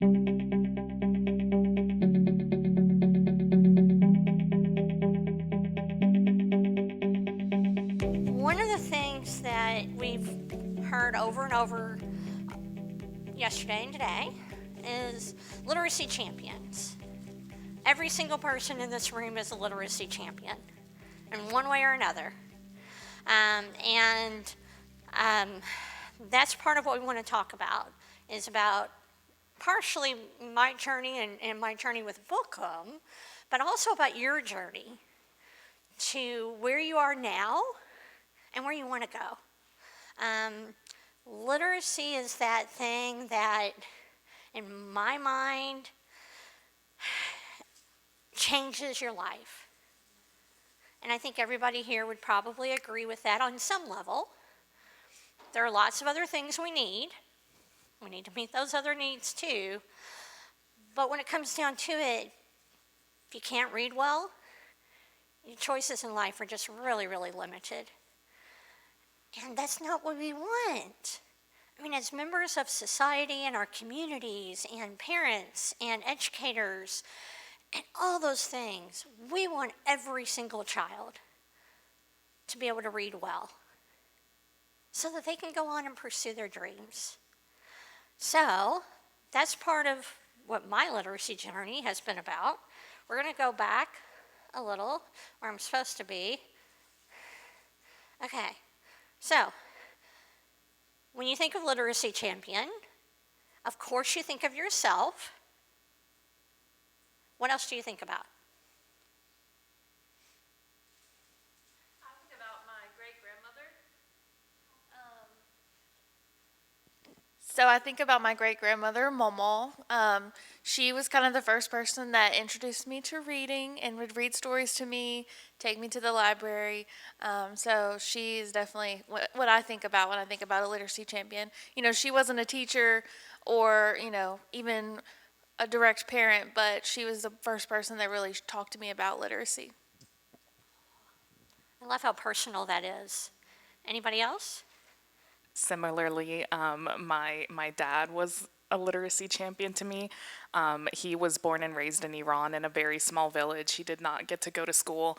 One of the things that we've heard over and over yesterday and today is literacy champions. Every single person in this room is a literacy champion in one way or another. And that's part of what we want to talk about, is about partially my journey and my journey with Bookham, but also about your journey to where you are now and where you want to go. Literacy is that thing that, in my mind, changes your life. And I think everybody here would probably agree with that on some level. There are lots of other things we need. We need to meet those other needs too. But when it comes down to it, if you can't read well, your choices in life are just really, really limited. And that's not what we want. I mean, as members of society and our communities and parents and educators and all those things, we want every single child to be able to read well so that they can go on and pursue their dreams. So that's part of what my literacy journey has been about. We're going to go back a little where I'm supposed to be. Okay, so when you think of literacy champion, of course you think of yourself. What else do you think about? I think about my great-grandmother. So I think about my great-grandmother, Momo. She was kind of the first person that introduced me to reading and would read stories to me, take me to the library. So she is definitely what I think about when I think about a literacy champion. You know, she wasn't a teacher or, even a direct parent, but she was the first person that really talked to me about literacy. I love how personal that is. Anybody else? Similarly, my dad was a literacy champion to me. He was born and raised in Iran in a very small village. He did not get to go to school,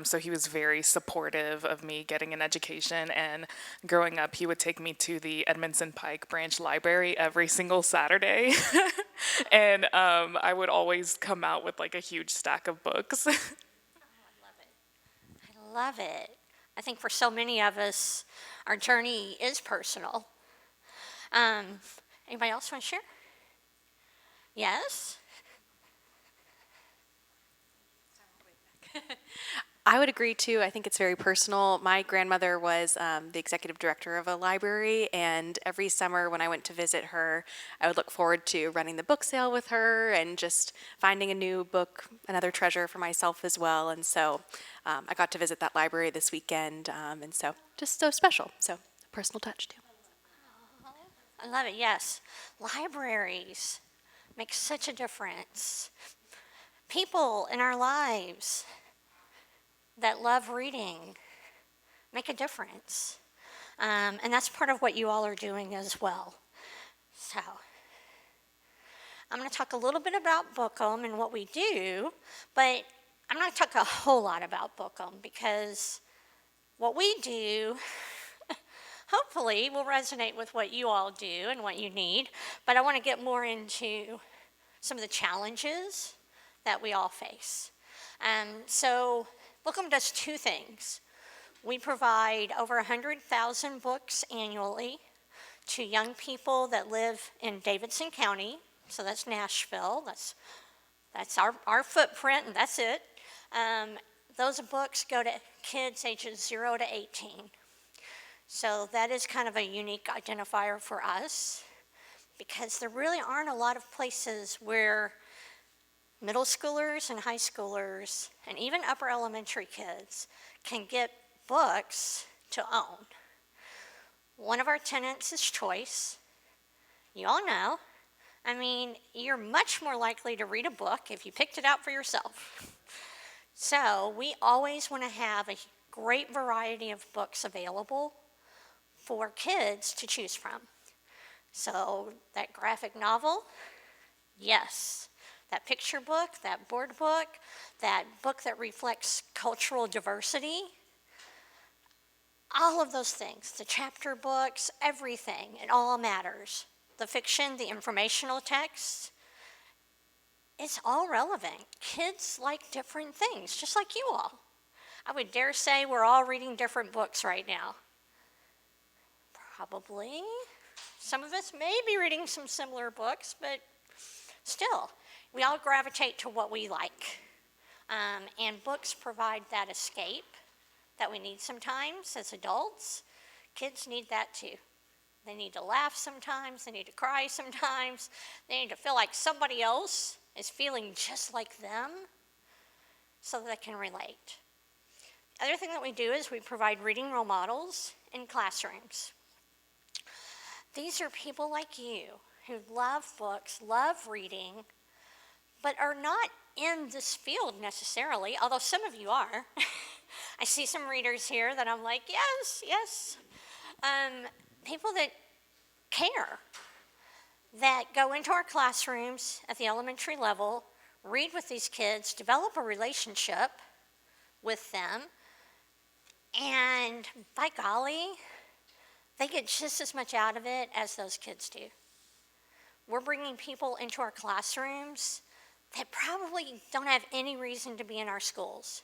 so he was very supportive of me getting an education. And growing up, he would take me to the Edmondson Pike Branch Library every single Saturday, and I would always come out with like a huge stack of books. I love it. I think for so many of us, our journey is personal. Anybody else want to share? Yes? I would agree too. I think it's very personal. My grandmother was the executive director of a library, and every summer when I went to visit her, I would look forward to running the book sale with her and just finding a new book, another treasure for myself as well. And so I got to visit that library this weekend, and so just so special. So personal touch too. I love it, yes. Libraries make such a difference. People in our lives that love reading make a difference. And that's part of what you all are doing as well. So I'm going to talk a little bit about Bookham and what we do, but I'm not going to talk a whole lot about Bookham because what we do hopefully will resonate with what you all do and what you need, but I want to get more into some of the challenges that we all face. So Bookham does two things. We provide over 100,000 books annually to young people that live in Davidson County, so that's Nashville, that's our footprint, and that's it. Those books go to kids ages 0 to 18. So that is kind of a unique identifier for us because there really aren't a lot of places where middle schoolers and high schoolers and even upper elementary kids can get books to own. One of our tenets is choice. You all know. I mean, you're much more likely to read a book if you picked it out for yourself. So we always want to have a great variety of books available for kids to choose from. So that graphic novel Yes. That picture book, that board book, that book that reflects cultural diversity, all of those things, the chapter books, everything, it all matters. The fiction, the informational text, it's all relevant. Kids like different things, just like you all. I would dare say we're all reading different books right now. Probably. Some of us may be reading some similar books, but still, we all gravitate to what we like. And books provide that escape that we need sometimes as adults. Kids need that too. They need to laugh sometimes, they need to cry sometimes, they need to feel like somebody else is feeling just like them so that they can relate. The other thing that we do is we provide reading role models in classrooms. These are people like you who love books, love reading, but are not in this field necessarily, although some of you are. I see some readers here that I'm like, yes, yes. People that care, that go into our classrooms at the elementary level, read with these kids, develop a relationship with them, and by golly, they get just as much out of it as those kids do. We're bringing people into our classrooms that probably don't have any reason to be in our schools.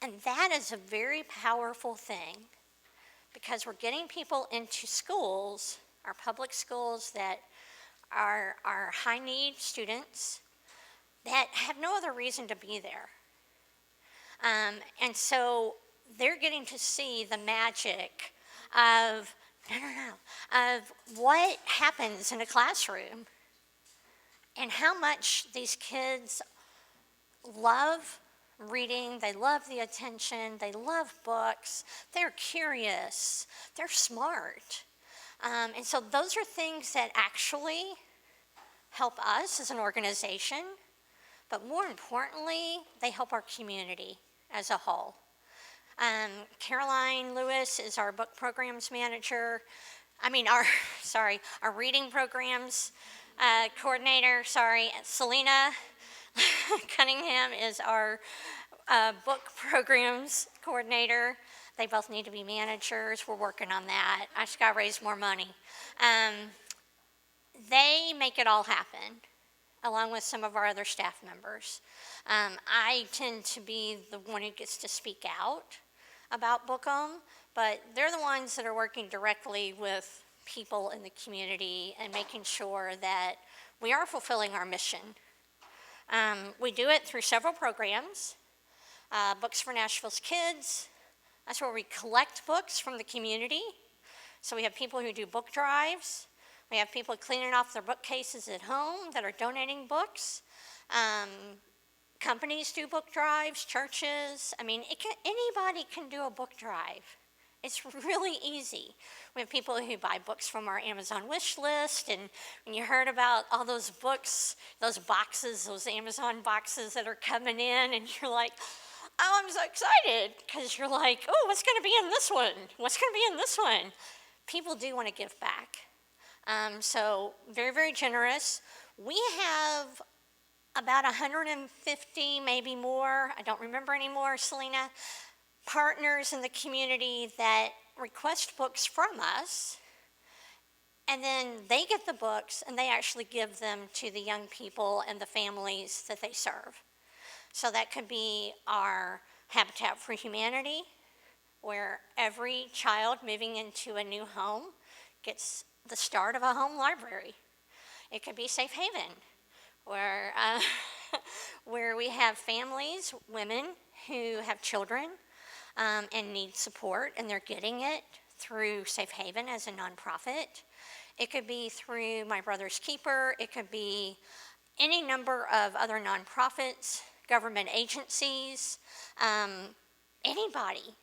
And that is a very powerful thing because we're getting people into schools, our public schools that are high need students that have no other reason to be there. And so they're getting to see the magic of of what happens in a classroom and how much these kids love reading, they love the attention, they love books, they're curious, they're smart. And so those are things that actually help us as an organization, but more importantly, they help our community as a whole. Caroline Lewis is our book programs manager. Our reading programs coordinator, Selena Cunningham is our book programs coordinator. They both need to be managers. We're working on that. I just got to raise more money. They make it all happen, along with some of our other staff members. I tend to be the one who gets to speak out about Bookham, but they're the ones that are working directly with people in the community and making sure that we are fulfilling our mission. We do it through several programs. Books for Nashville's Kids, that's where we collect books from the community. So we have people who do book drives. We have people cleaning off their bookcases at home that are donating books. Companies do book drives, churches. Anybody can do a book drive. It's really easy. We have people who buy books from our Amazon wish list, and when you heard about all those books, those boxes, those Amazon boxes that are coming in, and you're like, oh, I'm so excited, because you're like, oh, what's going to be in this one? What's going to be in this one? People do want to give back. So very, very generous. We have about 150, maybe more, I don't remember anymore, Selena, partners in the community that request books from us, and then they get the books and they actually give them to the young people and the families that they serve. So that could be our Habitat for Humanity, where every child moving into a new home gets the start of a home library. It could be Safe Haven, where we have families, women who have children and need support, and they're getting it through Safe Haven as a nonprofit. It could be through My Brother's Keeper. It could be any number of other nonprofits, government agencies, anybody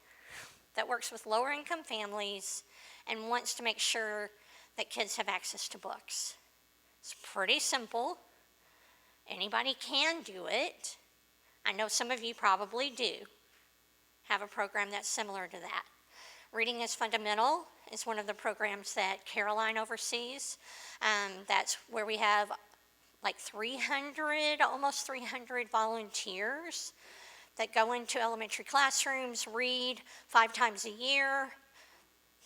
that works with lower income families and wants to make sure that kids have access to books. It's pretty simple. Anybody can do it. I know some of you probably do have a program that's similar to that. Reading is Fundamental is one of the programs that Caroline oversees. That's where we have like 300, almost 300 volunteers that go into elementary classrooms, read 5 times a year,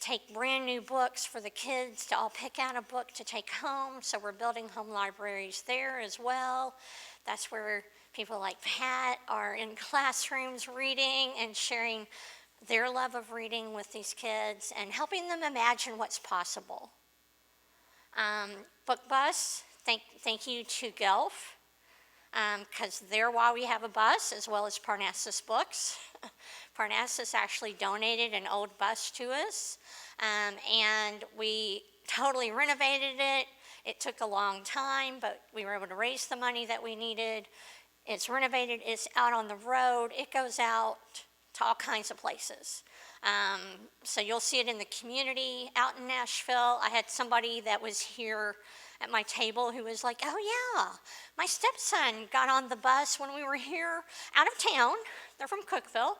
take brand new books for the kids to all pick out a book to take home. So we're building home libraries there as well. That's where people like Pat are in classrooms reading and sharing their love of reading with these kids and helping them imagine what's possible. Book Bus, thank you to Guelph, because they're why we have a bus, as well as Parnassus Books. Parnassus actually donated an old bus to us, and we totally renovated it. It took a long time, but we were able to raise the money that we needed. It's renovated, it's out on the road, it goes out to all kinds of places. So you'll see it in the community out in Nashville. I had somebody that was here at my table who was like, oh yeah, my stepson got on the bus when we were here out of town. They're from Cookeville,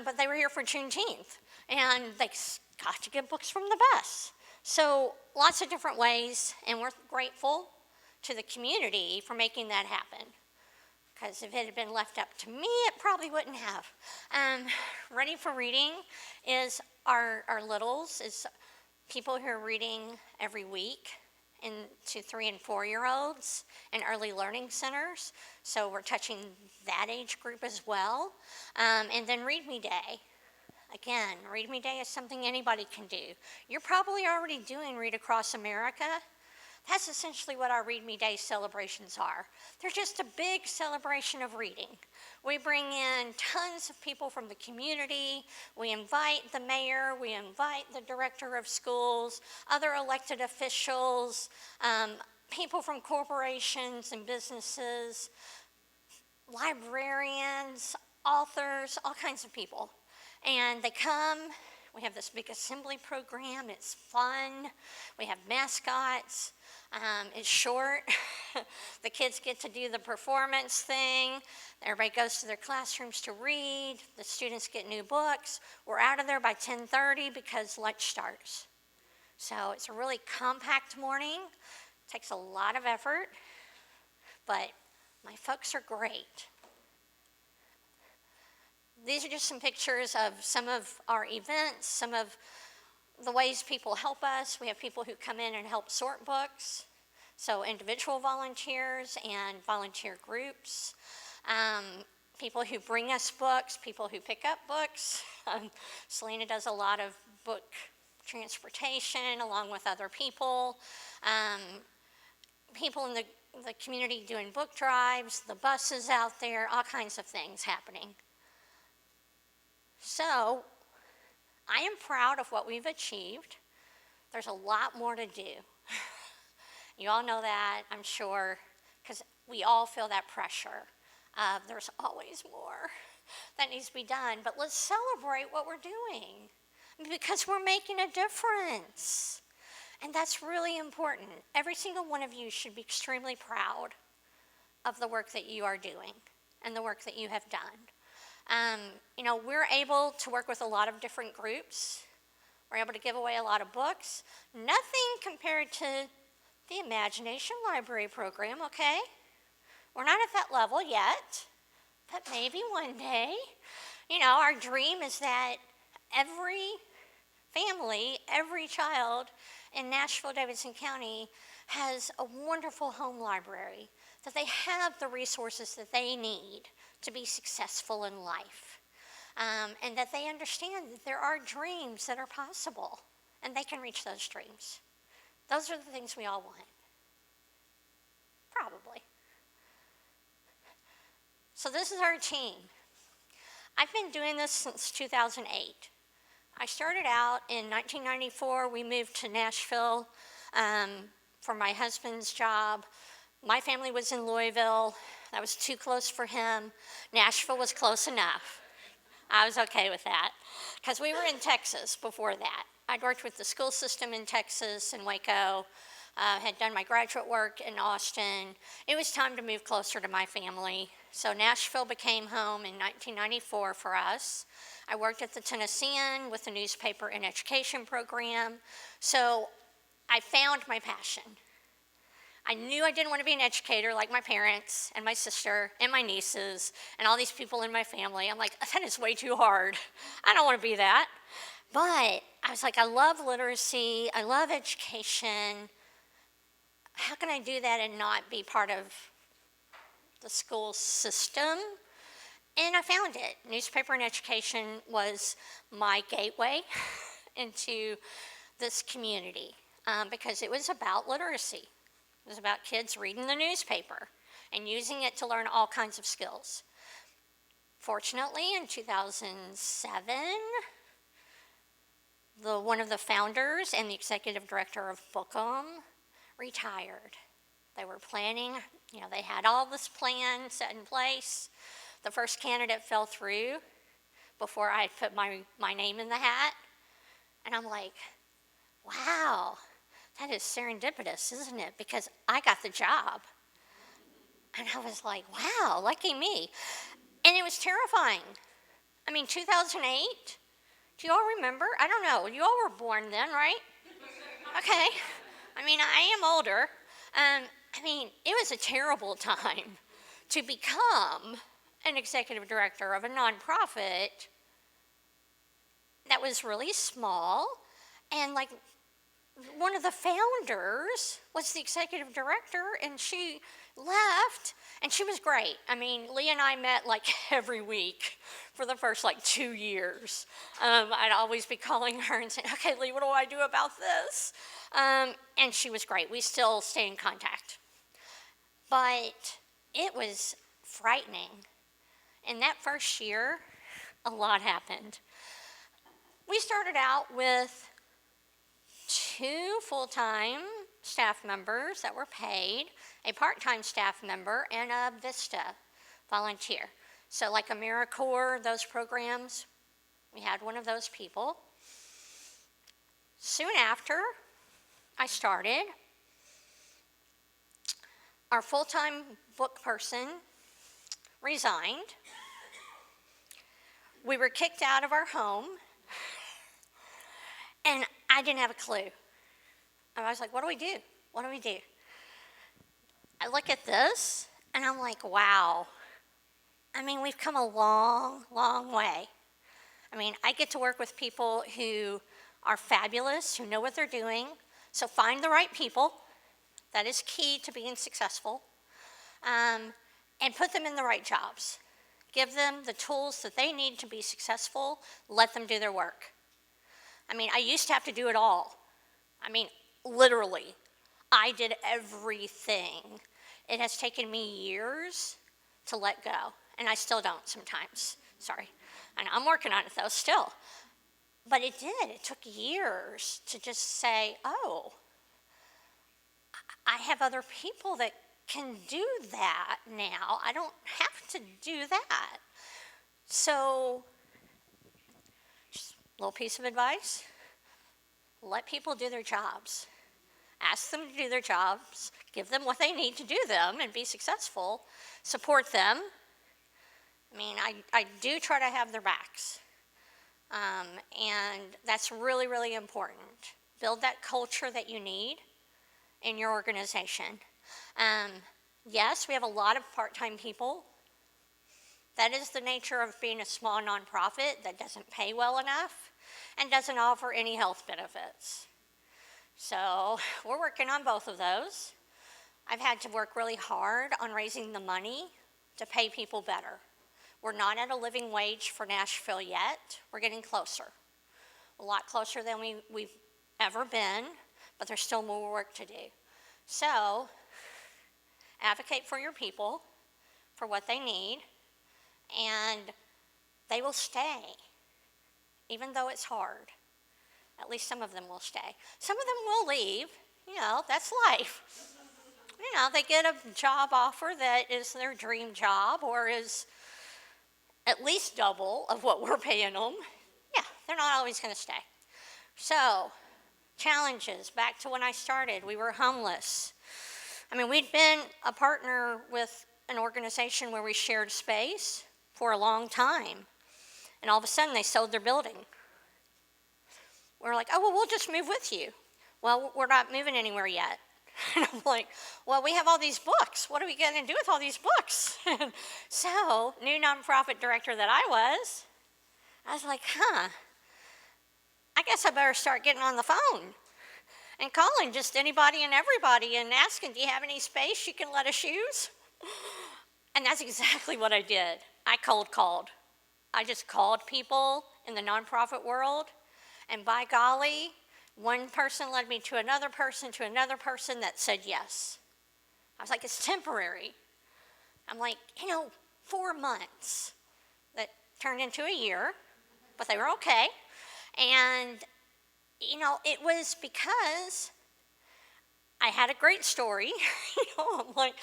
but they were here for Juneteenth, and they got to get books from the bus. So lots of different ways, and we're grateful to the community for making that happen. Because if it had been left up to me, it probably wouldn't have. Ready for Reading is our littles, is people who are reading every week to 3 and 4 year olds in early learning centers. So we're touching that age group as well. And then Read Me Day. Again, Read Me Day is something anybody can do. You're probably already doing Read Across America. That's essentially what our Read Me Day celebrations are. They're just a big celebration of reading. We bring in tons of people from the community. We invite the mayor, we invite the director of schools, other elected officials, people from corporations and businesses, librarians, authors, all kinds of people. And they come. We have this big assembly program. It's fun. We have mascots. It's short. The kids get to do the performance thing. Everybody goes to their classrooms to read. The students get new books. We're out of there by 10:30 because lunch starts. So it's a really compact morning. Takes a lot of effort, but my folks are great. These are just some pictures of some of our events, some of the ways people help us. We have people who come in and help sort books, so individual volunteers and volunteer groups. People who bring us books, people who pick up books. Selena does a lot of book transportation along with other people. People in the community doing book drives, the buses out there, all kinds of things happening. So, I am proud of what we've achieved. There's a lot more to do. You all know that, I'm sure, because we all feel that pressure. There's always more that needs to be done, but let's celebrate what we're doing because we're making a difference. And that's really important. Every single one of you should be extremely proud of the work that you are doing and the work that you have done. We're able to work with a lot of different groups. We're able to give away a lot of books. Nothing compared to the Imagination Library program, okay? We're not at that level yet, but maybe one day. Our dream is that every family, every child in Nashville, Davidson County has a wonderful home library, that they have the resources that they need to be successful in life, and that they understand that there are dreams that are possible, and they can reach those dreams. Those are the things we all want. Probably. So this is our team. I've been doing this since 2008. I started out in 1994. We moved to Nashville for my husband's job. My family was in Louisville. That was too close for him. Nashville was close enough. I was okay with that because we were in Texas before that. I'd worked with the school system in Texas and Waco, had done my graduate work in Austin. It was time to move closer to my family. So Nashville became home in 1994 for us. I worked at the Tennessean with the newspaper and education program. So I found my passion. I knew I didn't want to be an educator like my parents and my sister and my nieces and all these people in my family. I'm like, that is way too hard. I don't want to be that. But I was like, I love literacy. I love education. How can I do that and not be part of the school system? And I found it. Newspaper and education was my gateway into this community because it was about literacy. It was about kids reading the newspaper and using it to learn all kinds of skills. Fortunately, in 2007, one of the founders and the executive director of Bookham retired. They were planning, they had all this plan set in place. The first candidate fell through before I had put my name in the hat. And I'm like, wow, that is serendipitous, isn't it? Because I got the job. And I was like, wow, lucky me. And it was terrifying. 2008, do you all remember? I don't know, you all were born then, right? Okay. I am older. It was a terrible time to become an executive director of a nonprofit that was really small, and one of the founders was the executive director, and she left, and she was great. Lee and I met every week for the first 2 years. I'd always be calling her and saying, okay, Lee, what do I do about this? And she was great. We still stay in contact. But it was frightening. In that first year, a lot happened. We started out with 2 full-time staff members that were paid, a part-time staff member, and a VISTA volunteer. So AmeriCorps, those programs, we had one of those people. Soon after I started, our full-time book person resigned. We were kicked out of our home, and I didn't have a clue. I was like, what do we do? What do we do? I look at this, and I'm like, wow. We've come a long, long way. I get to work with people who are fabulous, who know what they're doing. So find the right people. That is key to being successful. And put them in the right jobs. Give them the tools that they need to be successful. Let them do their work. I used to have to do it all. Literally, I did everything. It has taken me years to let go, and I still don't sometimes. Sorry. And I'm working on it, though, still. But it did. It took years to just say, oh, I have other people that can do that now. I don't have to do that. So, just a little piece of advice. Let people do their jobs. Ask them to do their jobs. Give them what they need to do them and be successful. Support them. I do try to have their backs. And that's really, really important. Build that culture that you need in your organization. Yes, we have a lot of part-time people. That is the nature of being a small nonprofit that doesn't pay well enough and doesn't offer any health benefits. So we're working on both of those. I've had to work really hard on raising the money to pay people better. We're not at a living wage for Nashville yet. We're getting closer. A lot closer than we've ever been, but there's still more work to do. So, advocate for your people, for what they need, and they will stay, even though it's hard. At least some of them will stay. Some of them will leave. That's life. They get a job offer that is their dream job or is at least double of what we're paying them. Yeah, they're not always going to stay. So, challenges. Back to when I started, we were homeless. We'd been a partner with an organization where we shared space for a long time. And all of a sudden, they sold their building. We're like, oh, well, we'll just move with you. Well, we're not moving anywhere yet. And I'm like, well, we have all these books. What are we going to do with all these books? So, new nonprofit director that I was like, I guess I better start getting on the phone and calling just anybody and everybody and asking, do you have any space you can let us use? And that's exactly what I did. I cold called. I just called people in the nonprofit world, and by golly, one person led me to another person that said yes. I was like, it's temporary. I'm like, 4 months. That turned into a year, but they were okay. And, it was because I had a great story. I'm like,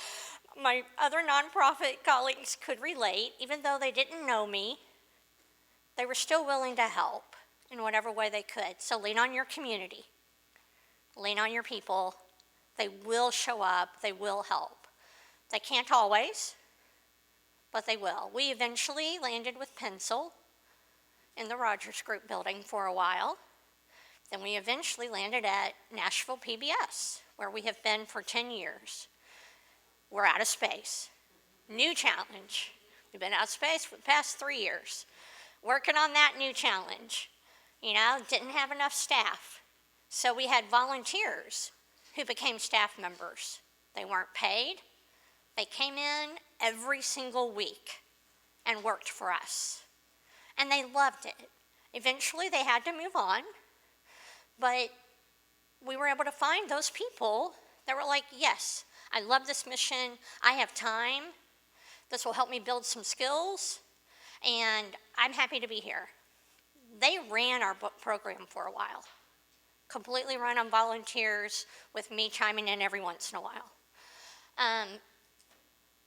my other nonprofit colleagues could relate, even though they didn't know me, they were still willing to help in whatever way they could. So lean on your community, lean on your people. They will show up, they will help. They can't always, but they will. We eventually landed with Pencil in the Rogers Group building for a while. Then we eventually landed at Nashville PBS, where we have been for 10 years. We're out of space. New challenge. We've been out of space for the past 3 years. Working on that new challenge. Didn't have enough staff. So we had volunteers who became staff members. They weren't paid. They came in every single week and worked for us. And they loved it. Eventually they had to move on, but we were able to find those people that were like, yes, I love this mission, I have time, this will help me build some skills, and I'm happy to be here. They ran our book program for a while, completely run on volunteers with me chiming in every once in a while.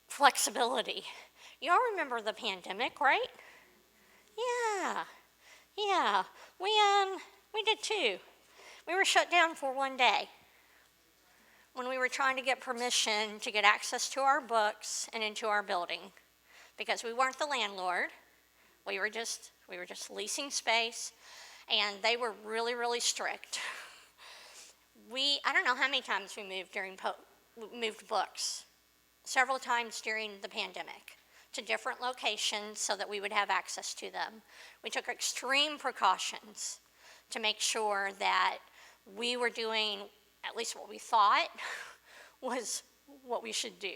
Flexibility. You all remember the pandemic, right? Yeah, we did too. We were shut down for one day when we were trying to get permission to get access to our books and into our building, because we weren't the landlord. We were just leasing space, and they were really, really strict. I don't know how many times we moved books, several times during the pandemic, to different locations so that we would have access to them. We took extreme precautions to make sure that we were doing at least what we thought was what we should do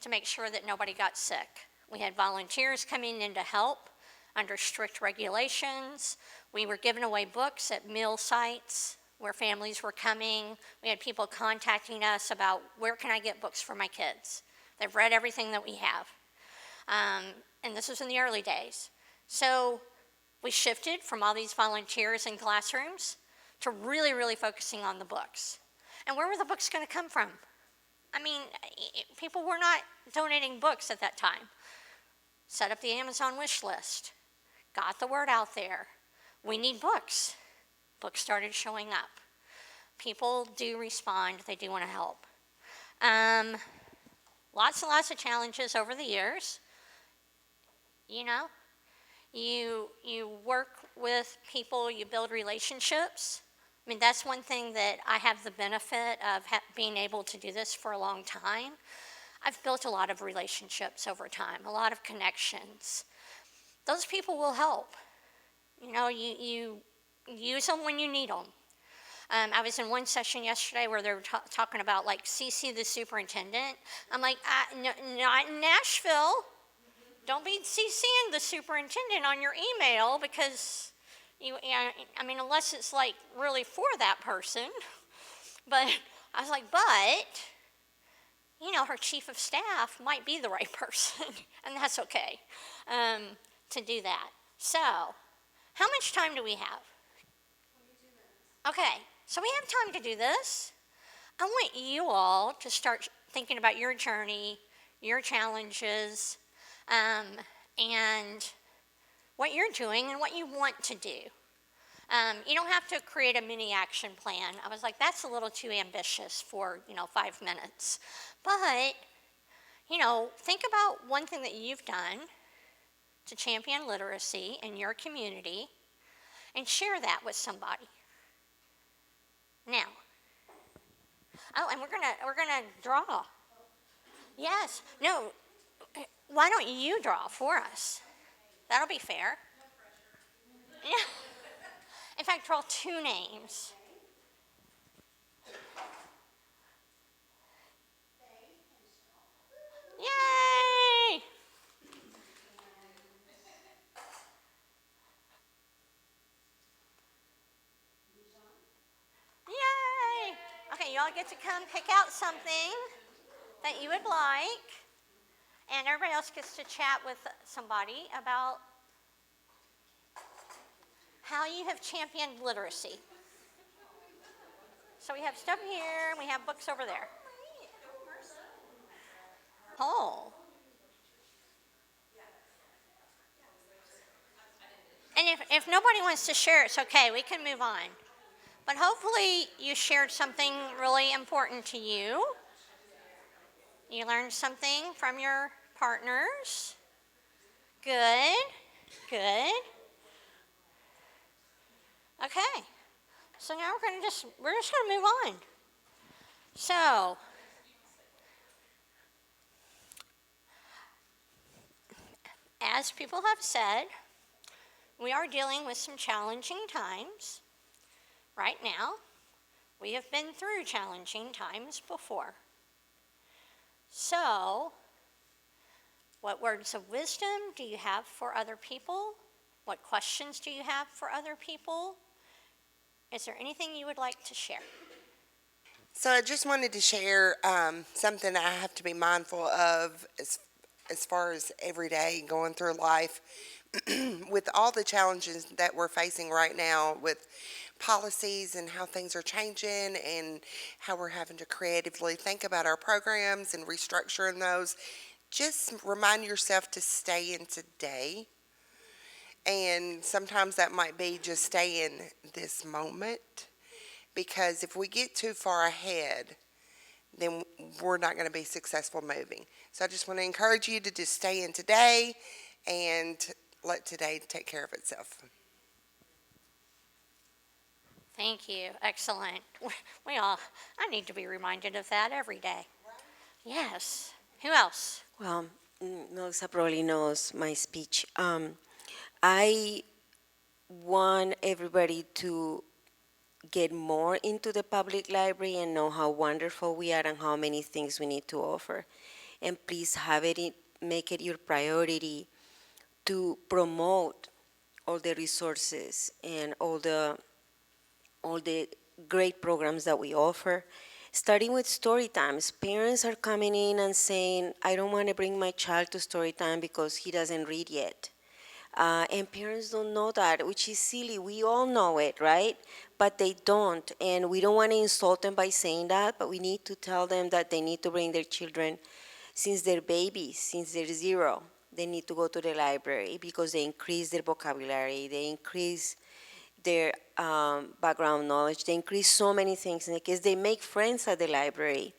to make sure that nobody got sick. We had volunteers coming in to help under strict regulations. We were giving away books at meal sites where families were coming. We had people contacting us about, where can I get books for my kids? They've read everything that we have. And this was in the early days. So we shifted from all these volunteers in classrooms to really, really focusing on the books. And where were the books going to come from? People were not donating books at that time. Set up the Amazon wish list, got the word out there. We need books. Books started showing up. People do respond, they do want to help. Lots and lots of challenges over the years. You work with people, you build relationships. That's one thing that I have the benefit of being able to do this for a long time. I've built a lot of relationships over time, a lot of connections. Those people will help. You use them when you need them. I was in one session yesterday where they were talking about, CC the superintendent. I'm like, not in Nashville. Don't be CCing the superintendent on your email, because unless it's really for that person. But I was like, her chief of staff might be the right person, and that's okay to do that. So, how much time do we have? Okay, so we have time to do this. I want you all to start thinking about your journey, your challenges, and what you're doing and what you want to do. You don't have to create a mini action plan. I was like, that's a little too ambitious for, 5 minutes. But, think about one thing that you've done to champion literacy in your community and share that with somebody. Now, Oh, and we're gonna draw. Yes. No. Why don't you draw for us? That'll be fair. Yeah. In fact, draw two names. Yay! Yay! Okay, y'all get to come pick out something that you would like, and everybody else gets to chat with somebody about how you have championed literacy. So we have stuff here, and we have books over there. Oh. And if nobody wants to share, it's okay. We can move on. But hopefully you shared something really important to you. You learned something from your partners. Good. Good. Okay. So now we're just gonna move on. So as people have said, we are dealing with some challenging times right now. We have been through challenging times before. So, what words of wisdom do you have for other people? What questions do you have for other people? Is there anything you would like to share? So I just wanted to share something I have to be mindful of as far as every day going through life with all the challenges that we're facing right now with policies and how things are changing and how we're having to creatively think about our programs and restructuring those. Just remind yourself to stay in today. And sometimes that might be just stay in this moment. Because if we get too far ahead, then we're not going to be successful moving. So I just want to encourage you to just stay in today and let today take care of itself. Thank you. Excellent. I need to be reminded of that every day. Yes. Who else? Well, Melissa probably knows my speech. I want everybody to get more into the public library and know how wonderful we are and how many things we need to offer. And please make it your priority to promote all the resources and all the great programs that we offer. Starting with story times, parents are coming in and saying, I don't want to bring my child to story time because he doesn't read yet. And parents don't know that, which is silly. We all know it, right? But they don't. And we don't want to insult them by saying that, but we need to tell them that they need to bring their children since they're babies, since they're 0. They need to go to the library because they increase their vocabulary, they increase their background knowledge, they increase so many things. Because they make friends at the library.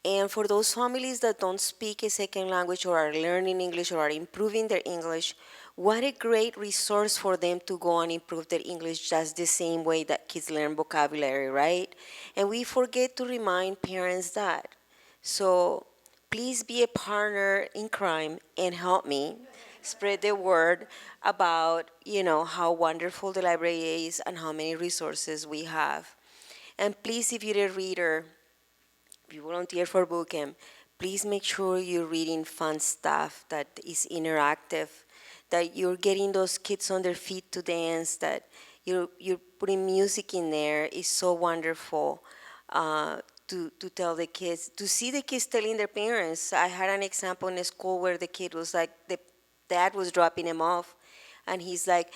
And for those families that don't speak a second language or are learning English or are improving their English, what a great resource for them to go and improve their English just the same way that kids learn vocabulary, right? And we forget to remind parents that. So please be a partner in crime and help me spread the word about, how wonderful the library is and how many resources we have. And please, if you're a reader, if you volunteer for Book Camp, please make sure you're reading fun stuff that is interactive, that you're getting those kids on their feet to dance, that you're putting music in there is so wonderful to tell the kids, to see the kids telling their parents. I had an example in a school where the kid was like, the dad was dropping him off, and he's like,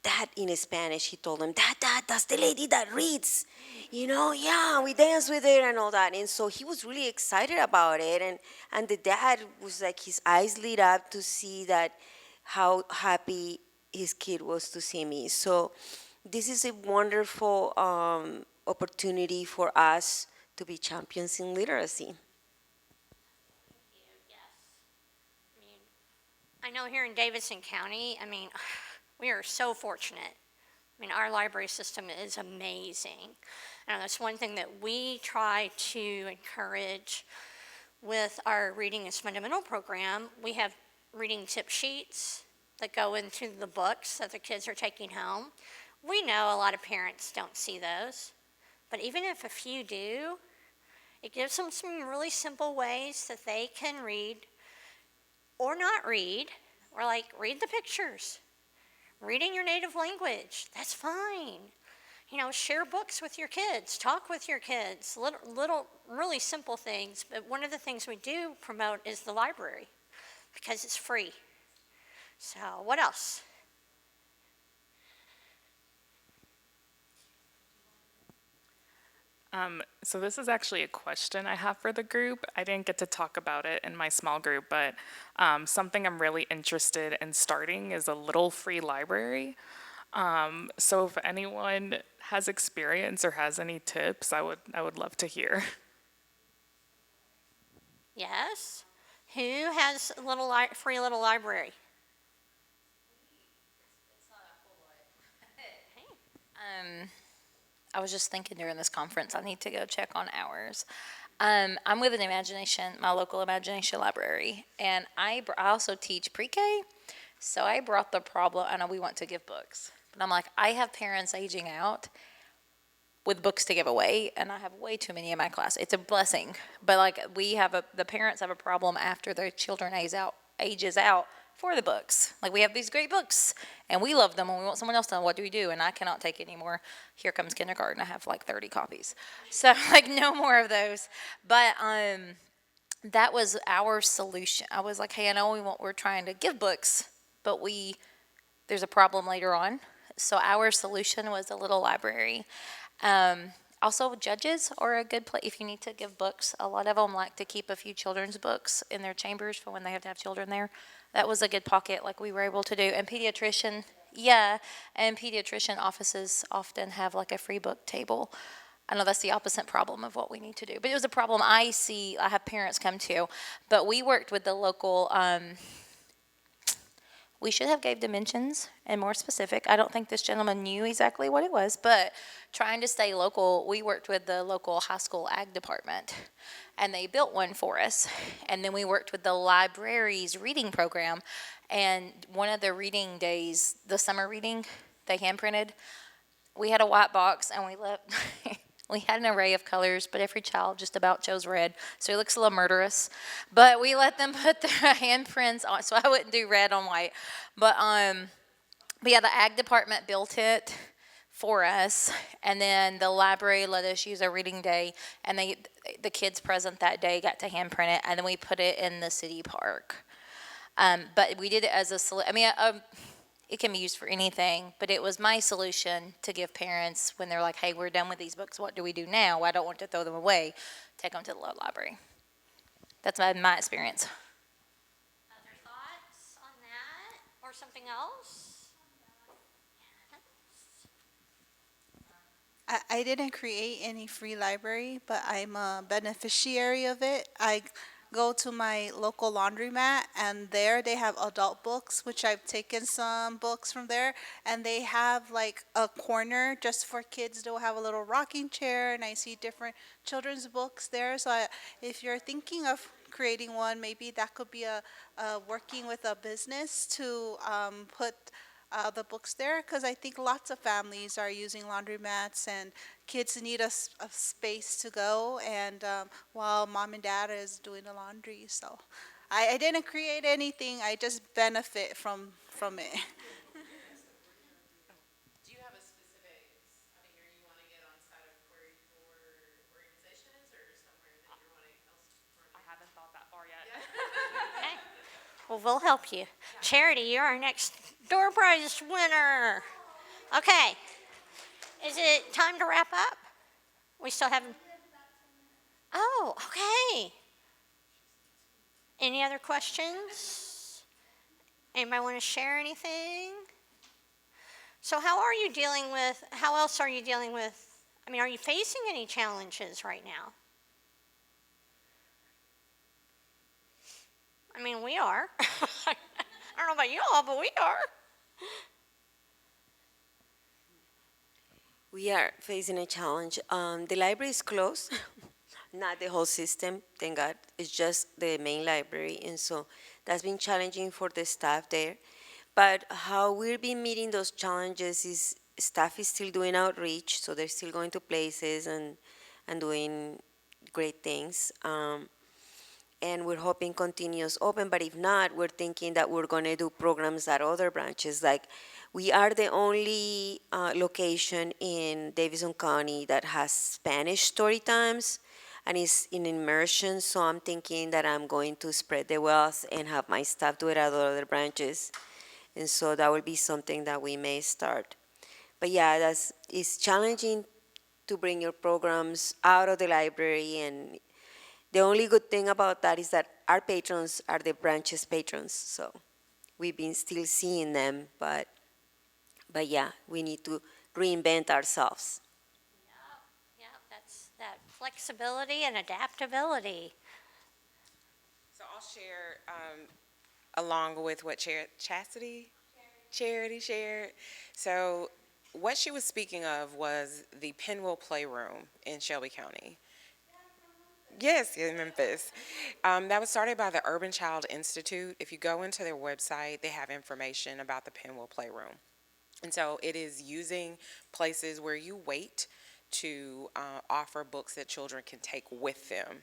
Dad, in Spanish, he told him, Dad, that's the lady that reads. Yeah, we dance with her and all that. And so he was really excited about it. And the dad was like, his eyes lit up to see that how happy his kid was to see me. So this is a wonderful opportunity for us to be champions in literacy. I know here in Davidson County, we are so fortunate I mean, our library system is amazing. And that's one thing that we try to encourage with our Reading is Fundamental program. We have reading tip sheets that go into the books that the kids are taking home. We know a lot of parents don't see those, but even if a few do, it gives them some really simple ways that they can read or not read, or like read the pictures. Read in your native language, that's fine. You know, share books with your kids, talk with your kids, little really simple things. But one of the things we do promote is the library because it's free. So, what else? So this is actually a question I have for the group. I didn't get to talk about it in my small group, but something I'm really interested in starting is a little free library. So if anyone has experience or has any tips, I would love to hear. Yes? Who has a little free little library? I was just thinking during this conference, I need to go check on ours. I'm with an Imagination, my local Imagination library, and I also teach pre-K. So I brought the problem. I know we want to give books, but I'm like, I have parents aging out with books to give away, and I have way too many in my class. It's a blessing, but like the parents have a problem after their children ages out for the books. Like, we have these great books and we love them and we want someone else to know, what do we do? And I cannot take anymore. Here comes kindergarten. I have like 30 copies. So like, no more of those. But that was our solution. I was like, hey, I know we're trying to give books, but there's a problem later on. So our solution was a little library. Also, judges are a good place if you need to give books. A lot of them like to keep a few children's books in their chambers for when they have to have children there. That was a good pocket, like we were able to do. And pediatrician offices often have like a free book table. I know that's the opposite problem of what we need to do, but it was a problem I see. I have parents come to, but we worked with the local. We should have gave dimensions and more specific. I don't think this gentleman knew exactly what it was, but trying to stay local, we worked with the local high school ag department, and they built one for us. And then we worked with the library's reading program, and one of the reading days, the summer reading, they hand printed. We had a white box, and we left. We had an array of colors, but every child just about chose red, so it looks a little murderous. But we let them put their handprints on, so I wouldn't do red on white. But yeah, the ag department built it for us, and then the library let us use a reading day, and the kids present that day got to handprint it, and then we put it in the city park. But we did it as it can be used for anything, but it was my solution to give parents, when they're like, hey, we're done with these books, what do we do now? I don't want to throw them away. Take them to the library. That's my experience. Other thoughts on that or something else? I didn't create any free library, but I'm a beneficiary of it. I go to my local laundromat, and there they have adult books, which I've taken some books from there, and they have like a corner just for kids. They'll have a little rocking chair, and I see different children's books there. So if you're thinking of creating one, maybe that could be working with a business to put the books there, because I think lots of families are using laundromats, and kids need a space to go, and while mom and dad is doing the laundry. So I didn't create anything. I just benefit from it. Do you have a specific, here you want to get on side of where your organization is, or somewhere that you're wanting else to? I haven't thought that far yet. Okay. Well, we'll help you. Charity, you're our next door prize winner. Okay. Is it time to wrap up? We still haven't. Oh, okay. Any other questions? Anybody want to share anything? So how else are you dealing with, are you facing any challenges right now? We are. I don't know about you all, but we are. We are facing a challenge. The library is closed, not the whole system, thank God. It's just the main library, and so that's been challenging for the staff there. But how we've been meeting those challenges is staff is still doing outreach, so they're still going to places and doing great things. And we're hoping continues open, but if not, we're thinking that we're going to do programs at other branches. Like, we are the only location in Davidson County that has Spanish story times and is in immersion, so I'm thinking that I'm going to spread the wealth and have my staff do it at other branches. And so that will be something that we may start. But yeah, it's challenging to bring your programs out of the library, and the only good thing about that is that our patrons are the branch's patrons, so we've been still seeing them, but yeah, we need to reinvent ourselves. Yeah, that's that flexibility and adaptability. So I'll share, along with what Charity shared. So what she was speaking of was the Penwell Playroom in Shelby County. Yes, in Memphis. That was started by the Urban Child Institute. If you go into their website, they have information about the Penwell Playroom. And so it is using places where you wait to offer books that children can take with them.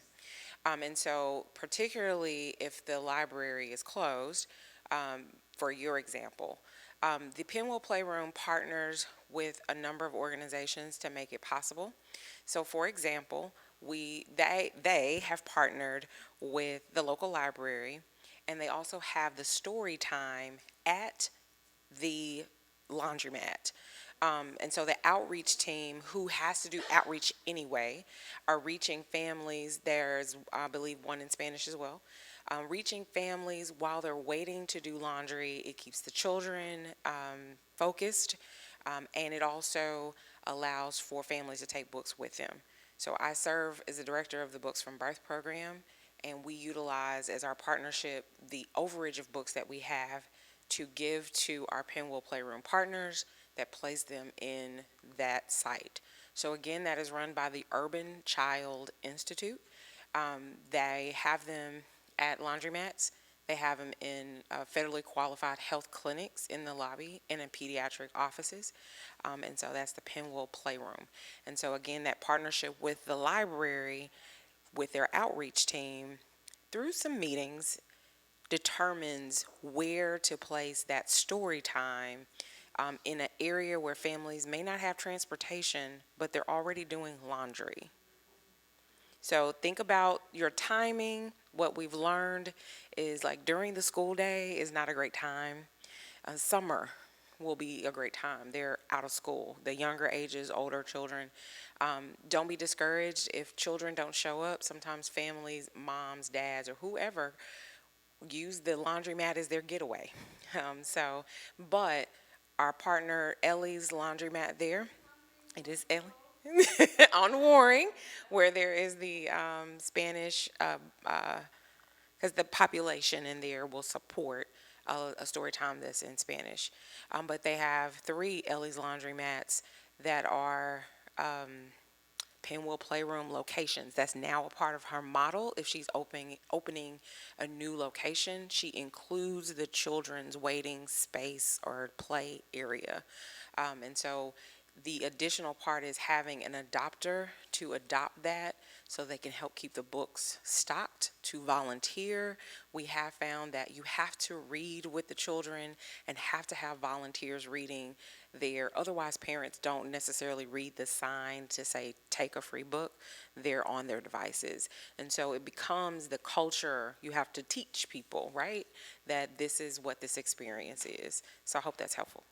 And so particularly if the library is closed, for your example, the Penwell Playroom partners with a number of organizations to make it possible. So for example, they have partnered with the local library, and they also have the story time at the laundromat. And so the outreach team, who has to do outreach anyway, are reaching families. There's, I believe, one in Spanish as well. Reaching families while they're waiting to do laundry. It keeps the children focused, and it also allows for families to take books with them. So I serve as the director of the Books from Birth program, and we utilize as our partnership the overage of books that we have to give to our Penwell Playroom partners that place them in that site. So again, that is run by the Urban Child Institute. They have them at laundromats. They have them in federally qualified health clinics in the lobby and in pediatric offices. And so that's the Penwell Playroom. And so again, that partnership with the library, with their outreach team, through some meetings, determines where to place that story time in an area where families may not have transportation, but they're already doing laundry. So think about your timing. What we've learned is, like, during the school day is not a great time. Summer will be a great time. They're out of school. The younger ages, older children. Don't be discouraged if children don't show up. Sometimes families, moms, dads, or whoever use the laundromat as their getaway. But our partner Ellie's Laundromat there, it is Ellie. On Waring, where there is the Spanish, because the population in there will support a story time that's in Spanish. But they have 3 Ellie's Laundromats that are Penwell Playroom locations. That's now a part of her model. If she's opening a new location, she includes the children's waiting space or play area. And so the additional part is having an adopter to adopt that so they can help keep the books stocked, to volunteer. We have found that you have to read with the children and have to have volunteers reading there. Otherwise, parents don't necessarily read the sign to say, take a free book. They're on their devices. And so it becomes the culture. You have to teach people, right, that this is what this experience is. So I hope that's helpful.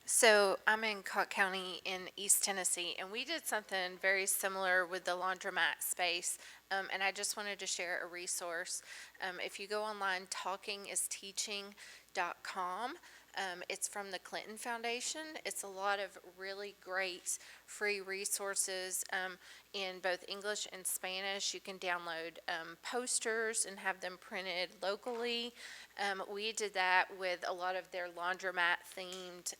So I'm in Cott County in East Tennessee, and we did something very similar with the laundromat space. And I just wanted to share a resource. If you go online, talkingisteaching.com, It's from the Clinton Foundation. It's a lot of really great free resources in both English and Spanish. You can download posters and have them printed locally. We did that with a lot of their laundromat-themed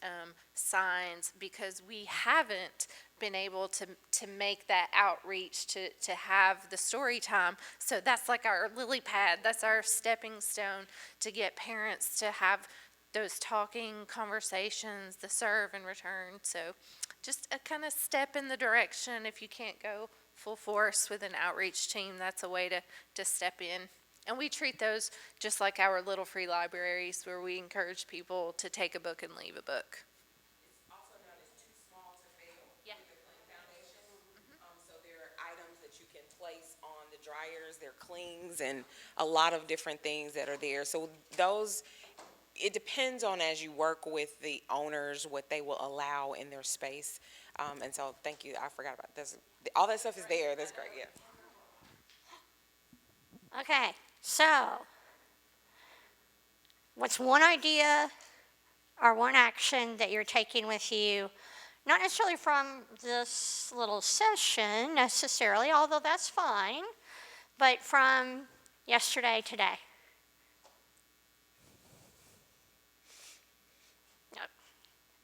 signs because we haven't been able to make that outreach to have the story time. So that's like our lily pad. That's our stepping stone to get parents to have those talking conversations, the serve and return. So just a kind of step in the direction. If you can't go full force with an outreach team, that's a way to step in. And we treat those just like our little free libraries where we encourage people to take a book and leave a book. It's also known as Too Small to Fail. Yeah. With the Clinton Foundation. So there are items that you can place on the dryers, there are clings and a lot of different things that are there. So those, it depends on, as you work with the owners, what they will allow in their space. And so thank you, I forgot about this. All that stuff is there, that's great, yeah. Okay, so what's one idea or one action that you're taking with you, not necessarily from this little session necessarily, although that's fine, but from yesterday, today?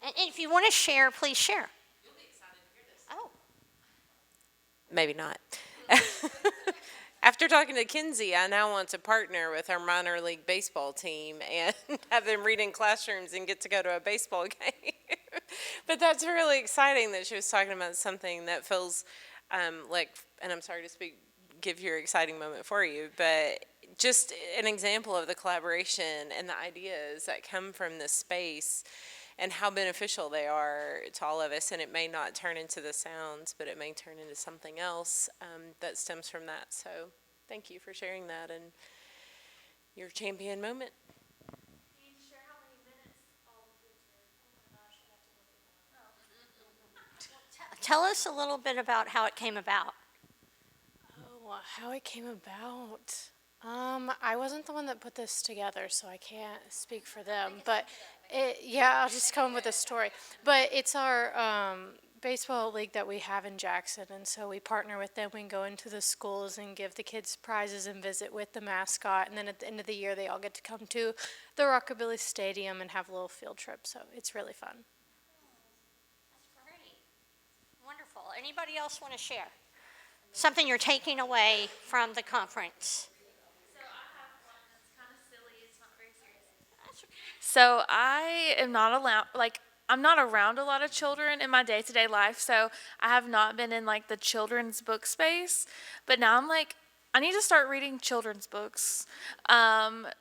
And if you want to share, please share. You'll be excited to hear this. Oh. Maybe not. After talking to Kinsey, I now want to partner with our minor league baseball team and have them read in classrooms and get to go to a baseball game. But that's really exciting that she was talking about something that feels like, and I'm sorry to give your exciting moment for you, but just an example of the collaboration and the ideas that come from this space and how beneficial they are to all of us. And it may not turn into the sounds, but it may turn into something else that stems from that. So thank you for sharing that and your champion moment. Can you share how many minutes all the kids were? Oh my gosh, I have to look it up. Tell us a little bit about how it came about. Oh, how it came about. I wasn't the one that put this together, so I can't speak for them. But I'll just come with a story. But it's our baseball league that we have in Jackson, and so we partner with them. We can go into the schools and give the kids prizes and visit with the mascot. And then at the end of the year, they all get to come to the Rockabilly Stadium and have a little field trip. So it's really fun. That's great. Wonderful. Anybody else want to share? Something you're taking away from the conference? So I have one that's kind of silly. It's not very serious. So I am not allowed, I'm not around a lot of children in my day-to-day life, so I have not been in, the children's book space. But now I'm I need to start reading children's books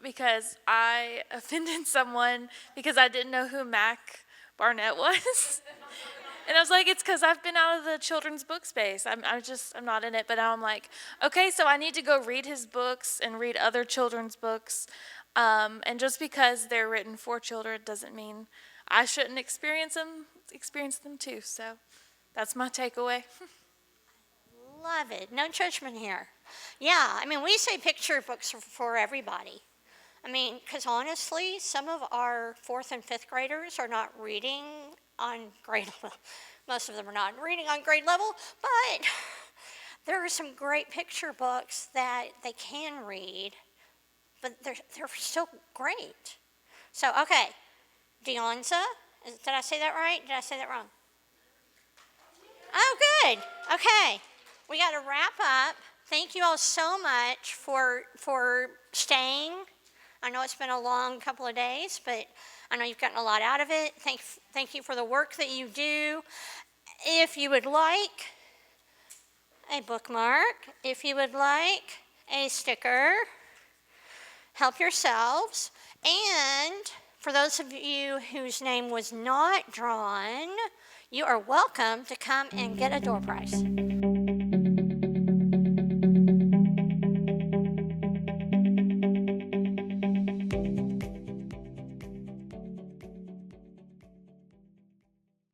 because I offended someone because I didn't know who Mac Barnett was. And I was like, it's because I've been out of the children's book space. I'm not in it. But now I'm like, okay, so I need to go read his books and read other children's books. And just because they're written for children doesn't mean I shouldn't experience them too. So that's my takeaway. Love it. No judgment here. Yeah, we say picture books are for everybody. Because honestly, some of our 4th and 5th graders are not reading on grade level. Most of them are not reading on grade level, but there are some great picture books that they can read, but they're still great. So, okay, Deonza, did I say that right? Did I say that wrong? Oh, good. Okay, we got to wrap up. Thank you all so much for staying. I know it's been a long couple of days, but I know you've gotten a lot out of it. Thank you for the work that you do. If you would like a bookmark, if you would like a sticker, help yourselves. And for those of you whose name was not drawn, you are welcome to come and get a door prize.